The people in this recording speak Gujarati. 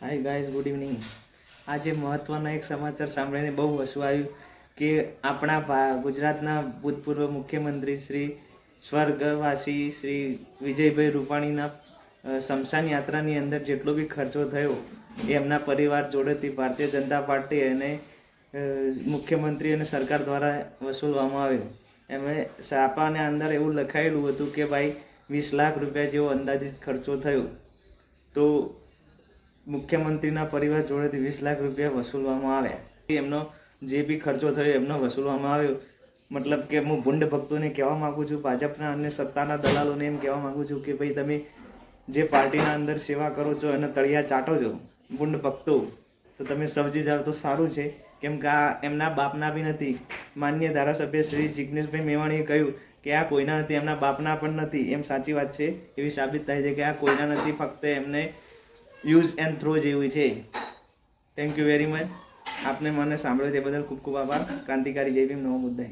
Hi guys, good evening. આજે મહત્ત્વના એક સમાચાર સાંભળીને બહુ હસવું આવ્યું કે આપણા ગુજરાતના ભૂતપૂર્વ મુખ્યમંત્રી શ્રી સ્વર્ગવાસી શ્રી વિજયભાઈ રૂપાણીના સ્મશાન યાત્રાની અંદર જેટલો બી ખર્ચો થયો એ એમના પરિવાર જોડેથી ભારતીય જનતા પાર્ટી અને મુખ્યમંત્રી અને સરકાર દ્વારા વસૂલવામાં આવ્યો. એમણે છાપાને અંદર એવું લખાયેલું હતું કે ભાઈ 20 લાખ રૂપિયા જેવો અંદાજિત ખર્ચો થયો. તો મુખ્યમંત્રીના પરિવાર જોડેથી 20 લાખ રૂપિયા વસૂલવામાં આવ્યા. એમનો જે બી ખર્ચો થયો એમનો વસૂલવામાં આવ્યો. મતલબ કે હું ભૂંડ ભક્તોને કહેવા માગું છું, ભાજપના અને સત્તાના દલાલોને એમ કહેવા માગું છું કે ભાઈ તમે જે પાર્ટીના અંદર સેવા કરો છો અને તળિયા ચાટો છો ભૂંડ ભક્તો, તો તમે સમજી જાઓ તો સારું છે. કેમ કે આ એમના બાપના બી નથી. માન્ય ધારાસભ્ય શ્રી જિગ્નેશભાઈ મેવાણીએ કહ્યું કે આ કોઈના નથી, એમના બાપના પણ નથી. એમ સાચી વાત છે, એવી સાબિત થાય છે કે આ કોઈના નથી, ફક્ત એમને યુઝ એન્ડ થ્રો જેવી છે. Thank you very much. આપને મને સાંભળ્યો તે બદલ ખૂબ ખૂબ આભાર. ક્રાંતિકારી જય ભીમ. નવો મુદ્દા.